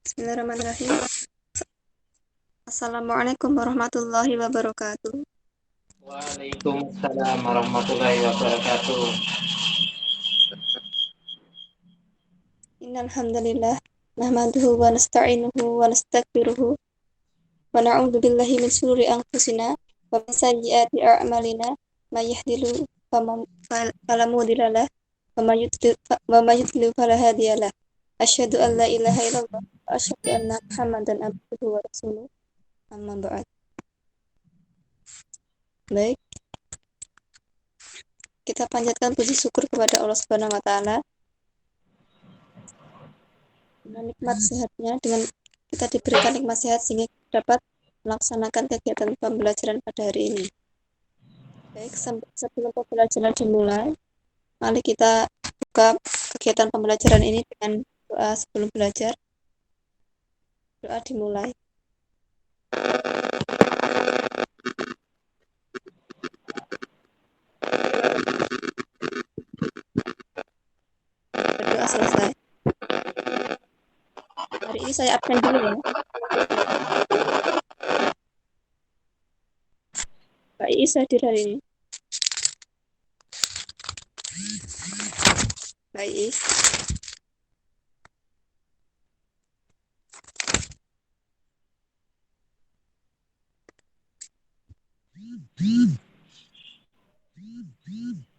Bismillahirrahmanirrahim. Assalamualaikum warahmatullahi wabarakatuh. Waalaikumsalam warahmatullahi wabarakatuh. Innal hamdalillah nahmaduhu wa nasta'inuhu wa nastaghfiruhu wa na'udzu billahi min shururi anfusina wa min sayyiati a'malina may yahdihillahu fala mudilla lahu wa may yudlil fala hadiyalah. Asyhadu an la ilaha illallah wa asyhadu anna Muhammadan abduhu wa rasuluh. Amma ba'd. Baik, kita panjatkan puji syukur kepada Allah Subhanahu wa taala dengan nikmat sehatnya, dengan kita diberikan nikmat sehat sehingga kita dapat melaksanakan kegiatan pembelajaran pada hari ini. Baik, sebelum pembelajaran dimulai, mari kita buka kegiatan pembelajaran ini dengan doa sebelum belajar. Doa dimulai. Berdoa selesai. Hari ini saya absen dulu ya. Pak Iis hadir hari ini. Pak Iis.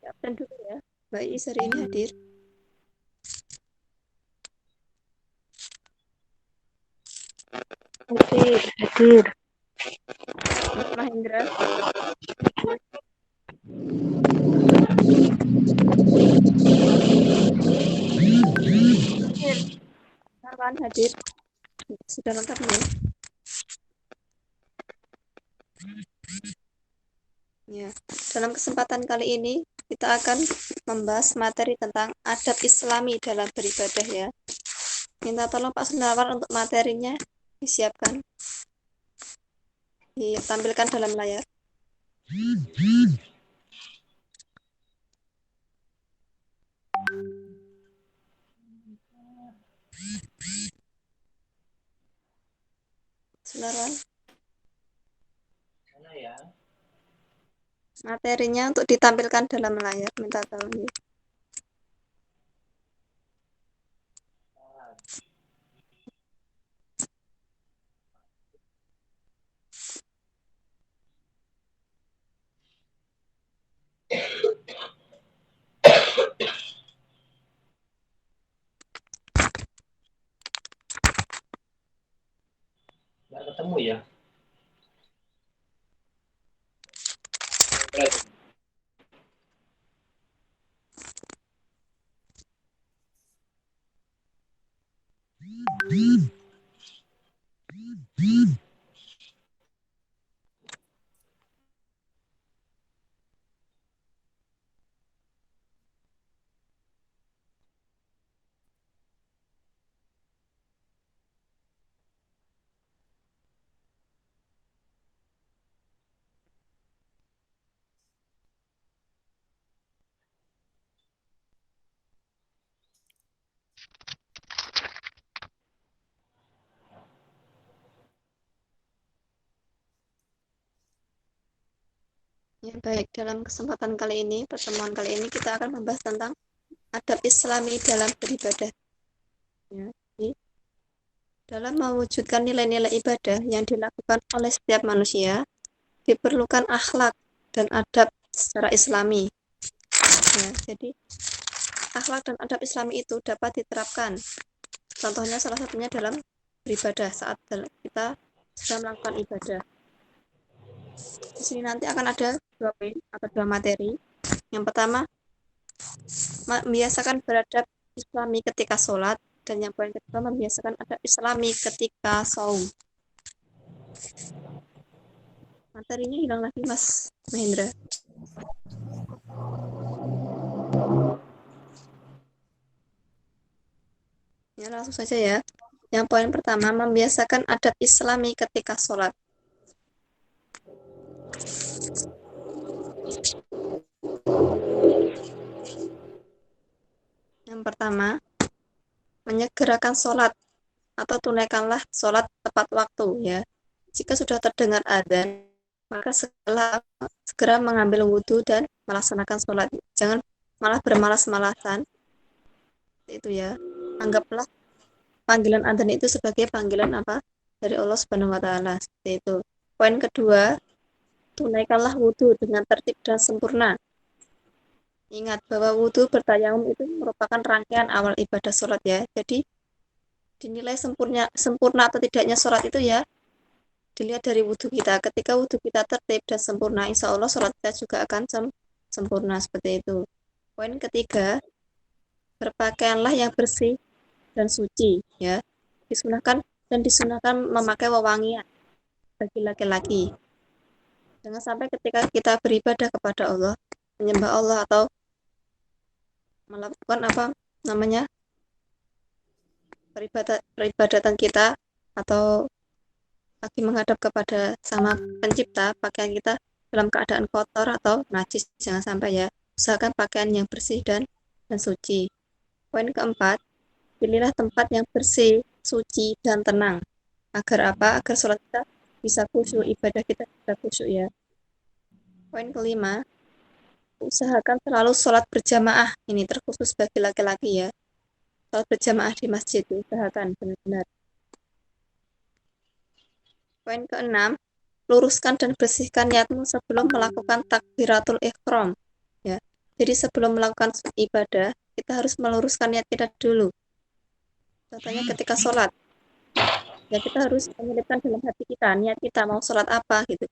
Absen dulu ya. Pak Iis hari ini hadir. Hadir. Mas Mahendra. Marwan hadir. Sudah lengkap ya? Ya, dalam kesempatan kali ini kita akan membahas materi tentang adab Islami dalam beribadah ya. Minta tolong Pak Sundawan untuk materinya disiapkan, ditampilkan dalam layar. Sundawan. Materinya untuk ditampilkan dalam layar, minta tolong ya. Nggak ketemu ya? Ya, baik, dalam kesempatan kali ini, pertemuan kali ini kita akan membahas tentang adab Islami dalam beribadah. Ya, jadi, dalam mewujudkan nilai-nilai ibadah yang dilakukan oleh setiap manusia, diperlukan akhlak dan adab secara Islami. Ya, jadi akhlak dan adab Islami itu dapat diterapkan. Contohnya salah satunya dalam beribadah saat kita sedang melakukan ibadah. Di sini nanti akan ada dua poin atau dua materi. Yang pertama, membiasakan beradab Islami ketika sholat, dan yang poin kedua membiasakan adab Islami ketika saum. Materinya hilang lagi Mas Mahendra. Ya, langsung saja ya. Yang poin pertama, membiasakan adab Islami ketika sholat. Yang pertama, menyegerakan sholat atau tunaikanlah sholat tepat waktu ya. Jika sudah terdengar adzan, maka segera mengambil wudhu dan melaksanakan sholat. Jangan malah bermalas-malasan. Itu ya. Anggaplah panggilan adzan itu sebagai panggilan apa? Dari Allah Subhanahu wa taala. Seperti itu. Poin kedua, tunaikanlah wudhu dengan tertib dan sempurna. Ingat bahwa wudhu bertayamum itu merupakan rangkaian awal ibadah sholat ya. Jadi dinilai sempurna atau tidaknya sholat itu ya dilihat dari wudhu kita. Ketika wudhu kita tertib dan sempurna, insya Allah sholat kita juga akan sempurna seperti itu. Poin ketiga, berpakaianlah yang bersih dan suci ya. Disunahkan memakai wewangian bagi laki-laki. Jangan sampai ketika kita beribadah kepada Allah, menyembah Allah atau melakukan apa namanya peribadatan kita atau lagi menghadap kepada sama pencipta, pakaian kita dalam keadaan kotor atau najis, jangan sampai ya. Usahakan pakaian yang bersih dan suci. Poin keempat, pilihlah tempat yang bersih, suci, dan tenang. Agar apa? Agar sholat kita bisa khusyuk, ibadah kita bisa khusyuk ya. Poin kelima, usahakan selalu sholat berjamaah. Ini terkhusus bagi laki-laki ya. Sholat berjamaah di masjid, usahakan benar-benar. Poin keenam, luruskan dan bersihkan niatmu sebelum melakukan takbiratul ihram. Ya. Jadi sebelum melakukan ibadah, kita harus meluruskan niat kita dulu. Contohnya ketika sholat, ya kita harus menyelipkan dalam hati kita, niat kita mau sholat apa gitu.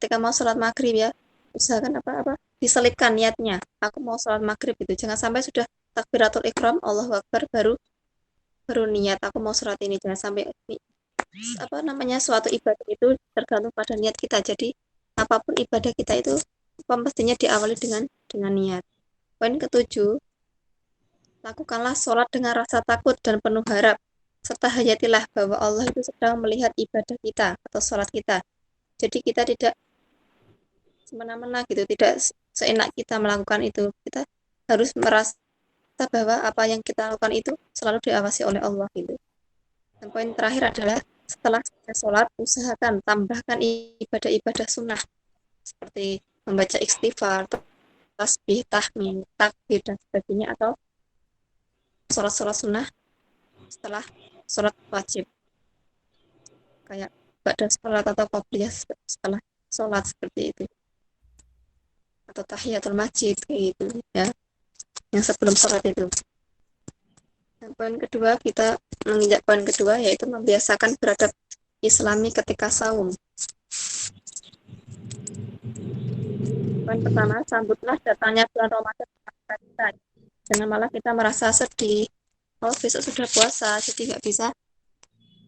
Ketika mau sholat maghrib ya, usahakan apa-apa diselipkan niatnya. Aku mau sholat maghrib gitu. Jangan sampai sudah takbiratul ihram, Allahu Akbar baru niat aku mau sholat ini. Jangan sampai suatu ibadah itu tergantung pada niat kita. Jadi apapun ibadah kita itu mestinya diawali dengan niat. Poin ketujuh, lakukanlah sholat dengan rasa takut dan penuh harap, serta hayatilah bahwa Allah itu sedang melihat ibadah kita atau sholat kita. Jadi kita tidak semena-mena gitu, tidak seenak kita melakukan itu. Kita harus merasa bahwa apa yang kita lakukan itu selalu diawasi oleh Allah gitu. Dan poin terakhir adalah setelah sholat, usahakan tambahkan ibadah-ibadah sunnah seperti membaca istighfar, tasbih, tahmid, takbir, dan sebagainya, atau sholat-sholat sunnah setelah sholat wajib kayak ba'da sholat atau qobliyah setelah sholat seperti itu, atau tahiyatul masjid kayak gitu ya, yang sebelum sholat itu. Dan poin kedua, kita menginjak poin kedua, yaitu membiasakan beradab islami ketika saum. Poin pertama, sambutlah datangnya bulan Ramadan kita. Jangan malah kita merasa sedih, oh besok sudah puasa jadi nggak bisa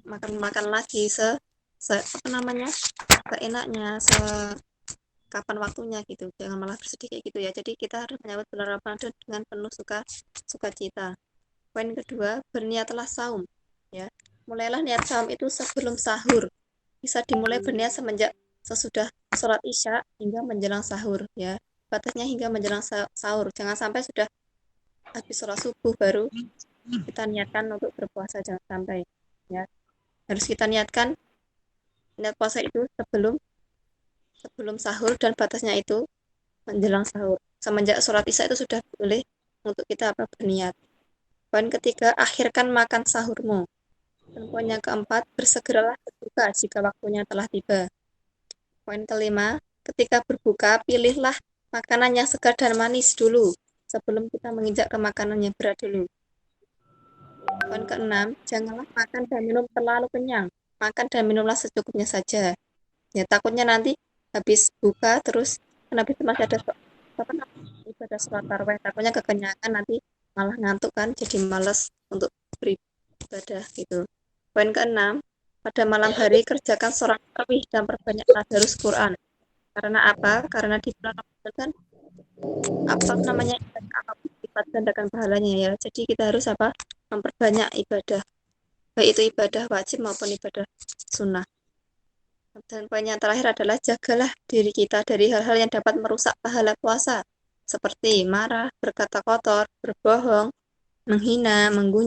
makan lagi seenaknya, kapan waktunya gitu. Jangan malah bersedih kayak gitu ya. Jadi kita harus menyambut bulan Ramadan dengan penuh sukacita. Poin kedua, berniatlah saum ya. Mulailah niat saum itu sebelum sahur. Bisa dimulai berniat sesudah sholat isya hingga menjelang sahur ya. Batasnya hingga menjelang sahur. Jangan sampai sudah habis sholat subuh baru kita niatkan untuk berpuasa, jangan sampai ya. Harus kita niatkan niat puasa itu sebelum sahur, dan batasnya itu menjelang sahur. Semenjak sholat isya itu sudah boleh untuk kita berniat. Poin ketiga, akhirkan makan sahurmu. Dan poin yang keempat, bersegeralah berbuka jika waktunya telah tiba. Poin kelima, ketika berbuka, pilihlah makanan yang segar dan manis dulu sebelum kita menginjak ke makanan yang berat dulu. Poin keenam, janganlah makan dan minum terlalu kenyang. Makan dan minumlah secukupnya saja. Ya, takutnya nanti habis buka terus habis itu masih ada ibadah sholat tarawih, takutnya kekenyangan nanti malah ngantuk kan, jadi malas untuk beribadah gitu. Poin keenam, pada malam hari kerjakan sholat tarawih dan perbanyak tadarus Quran. Karena apa? Karena di bulan Ramadan kan lipat gandakan pahalanya ya. Jadi kita harus memperbanyak ibadah, baik itu ibadah wajib maupun ibadah sunnah. Dan poin yang terakhir adalah jagalah diri kita dari hal-hal yang dapat merusak pahala puasa, seperti marah, berkata kotor, berbohong, menghina, menggunjing.